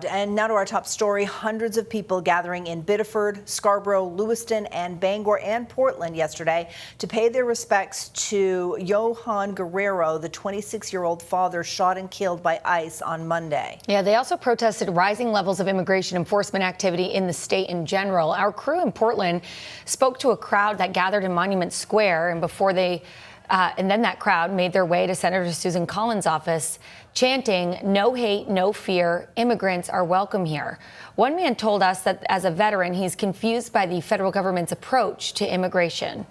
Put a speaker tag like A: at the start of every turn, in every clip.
A: And now to our top story. Hundreds of people gathering in Biddeford, Scarborough, Lewiston, and Bangor and Portland yesterday to pay their respects to Johan Guerrero, the 26-year-old father shot and killed by ICE on Monday.
B: Yeah, they also protested rising levels of immigration enforcement activity in the state in general. Our crew in Portland spoke to a crowd that gathered in Monument Square, and then that crowd made their way to Senator Susan Collins' office, chanting, "No hate, no fear. Immigrants are welcome here." One man told us that as a veteran, he's confused by the federal government's approach to immigration.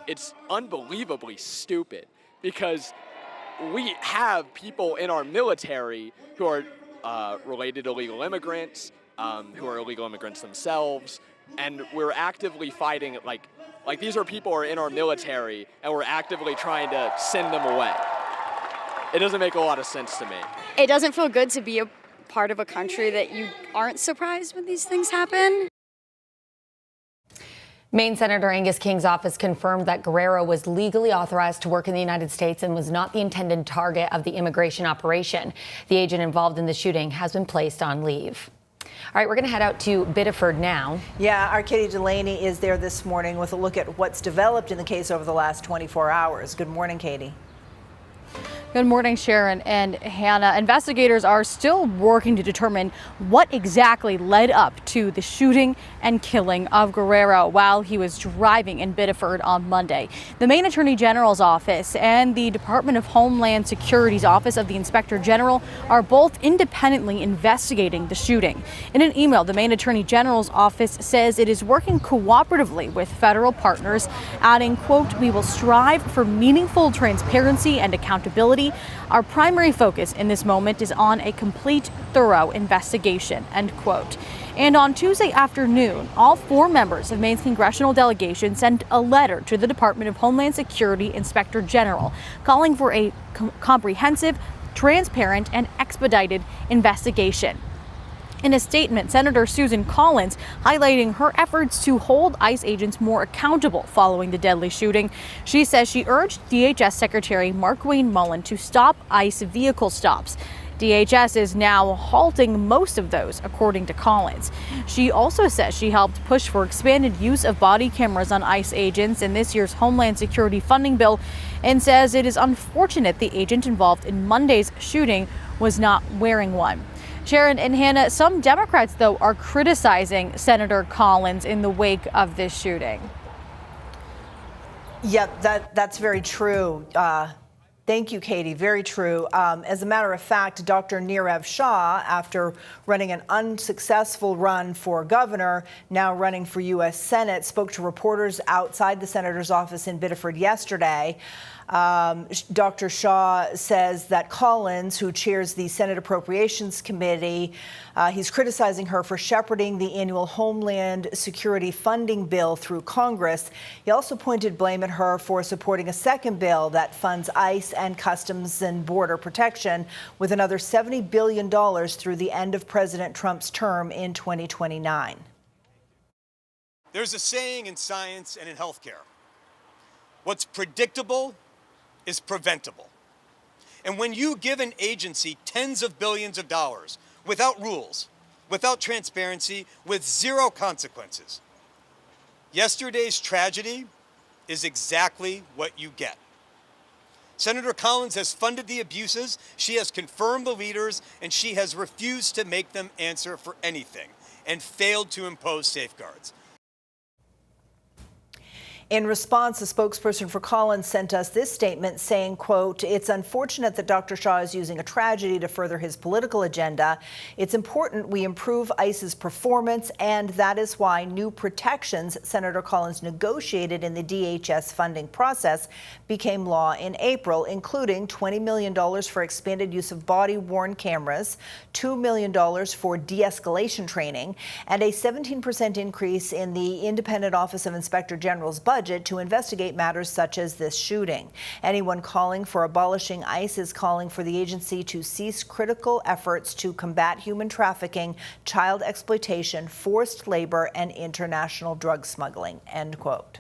C: It's unbelievably stupid because we have people in our military who are related to illegal immigrants, who are illegal immigrants themselves, and we're actively fighting like these are people who are in our military, and we're actively trying to send them away. It doesn't make a lot of sense to me.
D: It doesn't feel good to be a part of a country that you aren't surprised when these things happen.
B: Maine Senator Angus King's office confirmed that Guerrero was legally authorized to work in the United States and was not the intended target of the immigration operation. The agent involved in the shooting has been placed on leave. All right, we're going to head out to Biddeford now.
A: Yeah, our Katie Delaney is there this morning with a look at what's developed in the case over the last 24 hours. Good morning, Katie.
E: Good morning, Sharon and Hannah. Investigators are still working to determine what exactly led up to the shooting and killing of Guerrero while he was driving in Biddeford on Monday. The Maine Attorney General's office and the Department of Homeland Security's Office of the Inspector General are both independently investigating the shooting. In an email, the Maine Attorney General's office says it is working cooperatively with federal partners, adding, quote, "We will strive for meaningful transparency and accountability. Our primary focus in this moment is on a complete, thorough investigation," end quote. And on Tuesday afternoon, all 4 members of Maine's congressional delegation sent a letter to the Department of Homeland Security Inspector General calling for a comprehensive, transparent, and expedited investigation. In a statement, Senator Susan Collins highlighting her efforts to hold ICE agents more accountable following the deadly shooting. She says she urged DHS Secretary Markwayne Mullin to stop ICE vehicle stops. DHS is now halting most of those, according to Collins. She also says she helped push for expanded use of body cameras on ICE agents in this year's Homeland Security funding bill, and says it is unfortunate the agent involved in Monday's shooting was not wearing one. Sharon and Hannah, some Democrats, though, are criticizing Senator Collins in the wake of this shooting.
A: Yep, that's very true. Thank you, Katie. Very true. As a matter of fact, Dr. Nirav Shah, after running an unsuccessful run for governor, now running for U.S. Senate, spoke to reporters outside the senator's office in Biddeford yesterday. Dr. Shah says that Collins, who chairs the Senate Appropriations Committee, he's criticizing her for shepherding the annual Homeland Security funding bill through Congress. He also pointed blame at her for supporting a second bill that funds ICE and Customs and Border Protection with another $70 billion through the end of President Trump's term in 2029.
F: There's a saying in science and in healthcare: what's predictable is preventable. And when you give an agency tens of billions of dollars without rules, without transparency, with zero consequences, yesterday's tragedy is exactly what you get. Senator Collins has funded the abuses, she has confirmed the leaders, and she has refused to make them answer for anything and failed to impose safeguards.
A: In response, a spokesperson for Collins sent us this statement saying, quote, "It's unfortunate that Dr. Shah is using a tragedy to further his political agenda. It's important we improve ICE's performance, and that is why new protections Senator Collins negotiated in the DHS funding process became law in April, including $20 million for expanded use of body-worn cameras, $2 million for de-escalation training, and a 17% increase in the Independent Office of Inspector General's budget to investigate matters such as this shooting. Anyone calling for abolishing ICE is calling for the agency to cease critical efforts to combat human trafficking, child exploitation, forced labor, and international drug smuggling," end quote.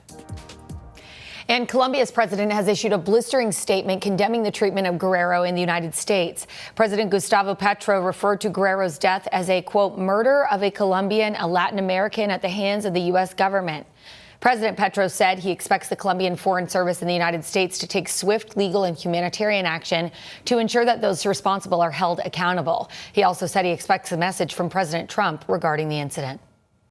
B: And Colombia's president has issued a blistering statement condemning the treatment of Guerrero in the United States. President Gustavo Petro referred to Guerrero's death as a, quote, murder of a Colombian, a Latin American at the hands of the U.S. government. President Petro said he expects the Colombian Foreign Service in the United States to take swift legal and humanitarian action to ensure that those responsible are held accountable. He also said he expects a message from President Trump regarding the incident.